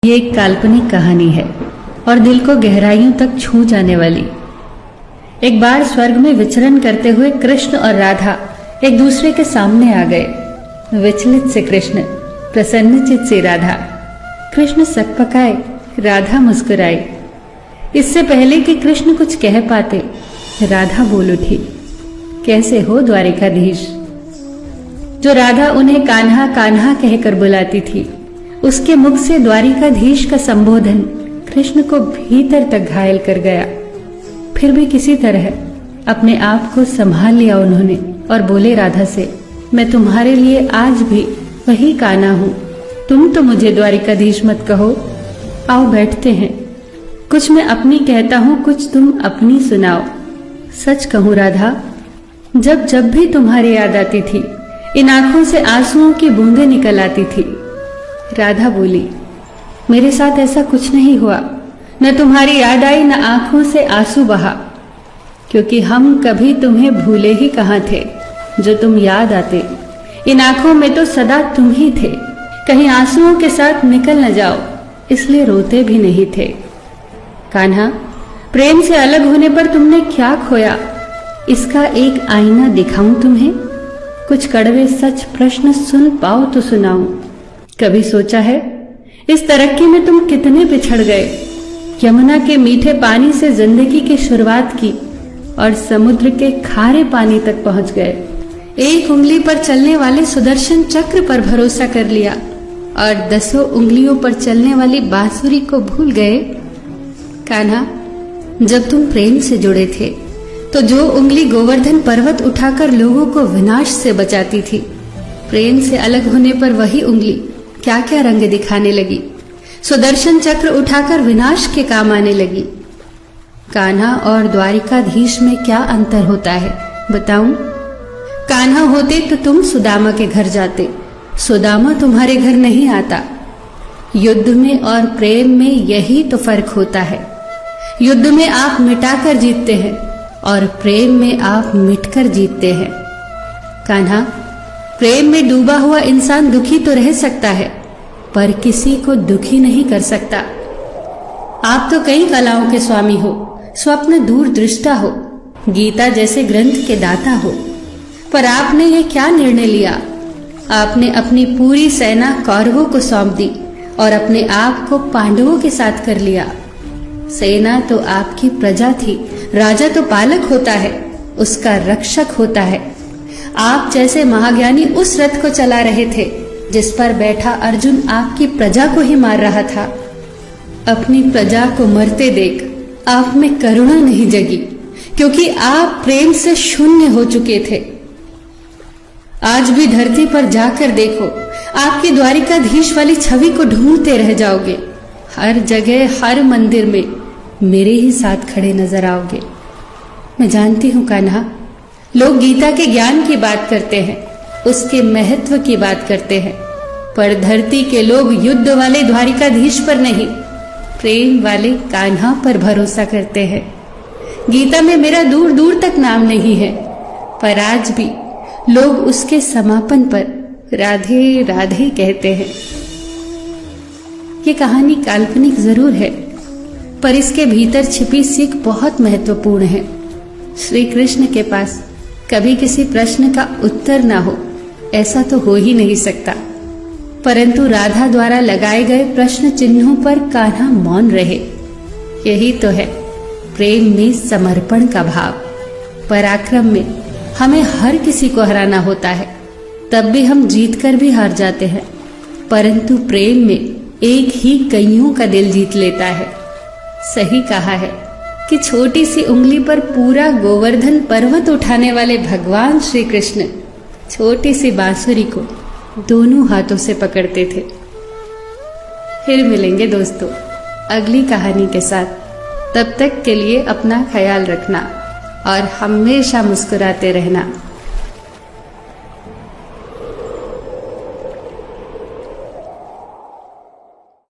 ये एक काल्पनिक कहानी है और दिल को गहराइयों तक छू जाने वाली। एक बार स्वर्ग में विचरण करते हुए कृष्ण और राधा एक दूसरे के सामने आ गए। विचलित से कृष्ण, प्रसन्नचित से राधा। कृष्ण सकपकाए, राधा मुस्कुराई। इससे पहले कि कृष्ण कुछ कह पाते, राधा बोल उठी, कैसे हो द्वारिकाधीश। जो राधा उन्हें कान्हा कान्हा कहकर बुलाती थी, उसके मुख से द्वारिकाधीश का संबोधन कृष्ण को भीतर तक घायल कर गया। फिर भी किसी तरह अपने आप को संभाल लिया उन्होंने और बोले राधा से, मैं तुम्हारे लिए आज भी वही कान्हा हूं। तुम तो मुझे द्वारिकाधीश मत कहो। आओ बैठते हैं। कुछ मैं अपनी कहता हूं, कुछ तुम अपनी सुनाओ। सच कहूं राधा, जब जब भी तुम्हारी याद आती थी, इन आंखों से आंसुओं की बूंदें निकल आती थी। राधा बोली, मेरे साथ ऐसा कुछ नहीं हुआ। न तुम्हारी याद आई, न आंखों से आंसू बहा, क्योंकि हम कभी तुम्हें भूले ही कहां थे। जो तुम याद आते, इन आंखों में तो सदा तुम ही थे। कहीं आंसुओं के साथ निकल न जाओ, इसलिए रोते भी नहीं थे। कान्हा, प्रेम से अलग होने पर तुमने क्या खोया, इसका एक आईना दिखाऊं तुम्हें। कुछ कड़वे सच प्रश्न सुन पाओ तो सुनाऊं। कभी सोचा है इस तरक्की में तुम कितने पिछड़ गए। यमुना के मीठे पानी से जिंदगी की शुरुआत की और समुद्र के खारे पानी तक पहुंच गए। एक उंगली पर चलने वाले सुदर्शन चक्र पर भरोसा कर लिया और 10 उंगलियों पर चलने वाली बांसुरी को भूल गए। कान्हा, जब तुम प्रेम से जुड़े थे तो जो उंगली गोवर्धन पर्वत उठाकर लोगों को विनाश से बचाती थी, प्रेम से अलग होने पर वही उंगली क्या क्या रंग दिखाने लगी। सुदर्शन चक्र उठाकर विनाश के काम आने लगी। कान्हा और द्वारिकाधीश में क्या अंतर होता है बताऊं? कान्हा होते तो तुम सुदामा के घर जाते, सुदामा तुम्हारे घर नहीं आता। युद्ध में और प्रेम में यही तो फर्क होता है। युद्ध में आप मिटाकर जीतते हैं और प्रेम में आप मिटकर जीतते हैं। कान्हा, प्रेम में डूबा हुआ इंसान दुखी तो रह सकता है, पर किसी को दुखी नहीं कर सकता। आप तो कई कलाओं के स्वामी हो, स्वप्न दूरदृष्टा हो, गीता जैसे ग्रंथ के दाता हो, पर आपने ये क्या निर्णय लिया? आपने अपनी पूरी सेना कौरवों को सौंप दी और अपने आप को पांडवों के साथ कर लिया। सेना तो आपकी प्रजा थी, राजा तो पालक होता है, उसका रक्षक होता है। आप जैसे महाज्ञानी उस रथ को चला रहे थे जिस पर बैठा अर्जुन आपकी प्रजा को ही मार रहा था। अपनी प्रजा को मरते देख आप में करुणा नहीं जगी, क्योंकि आप प्रेम से शून्य हो चुके थे। आज भी धरती पर जाकर देखो, आपकी द्वारिकाधीश वाली छवि को ढूंढते रह जाओगे। हर जगह, हर मंदिर में मेरे ही साथ खड़े नजर आओगे। मैं जानती हूं कान्हा, लोग गीता के ज्ञान की बात करते हैं, उसके महत्व की बात करते हैं, पर धरती के लोग युद्ध वाले द्वारिकाधीश पर नहीं, प्रेम वाले कान्हा पर भरोसा करते हैं। गीता में मेरा दूर दूर तक नाम नहीं है, पर आज भी लोग उसके समापन पर राधे राधे कहते हैं। ये कहानी काल्पनिक जरूर है, पर इसके भीतर छिपी सीख बहुत महत्वपूर्ण है। श्री कृष्ण के पास कभी किसी प्रश्न का उत्तर ना हो, ऐसा तो हो ही नहीं सकता, परंतु राधा द्वारा लगाए गए प्रश्न चिन्हों पर कान्हा मौन रहे। यही तो है प्रेम में समर्पण का भाव। पराक्रम में हमें हर किसी को हराना होता है, तब भी हम जीतकर भी हार जाते हैं, परंतु प्रेम में एक ही कईयों का दिल जीत लेता है। सही कहा है कि छोटी सी उंगली पर पूरा गोवर्धन पर्वत उठाने वाले भगवान श्री कृष्ण छोटी सी बांसुरी को दोनों हाथों से पकड़ते थे। फिर मिलेंगे दोस्तों अगली कहानी के साथ। तब तक के लिए अपना ख्याल रखना और हमेशा मुस्कुराते रहना।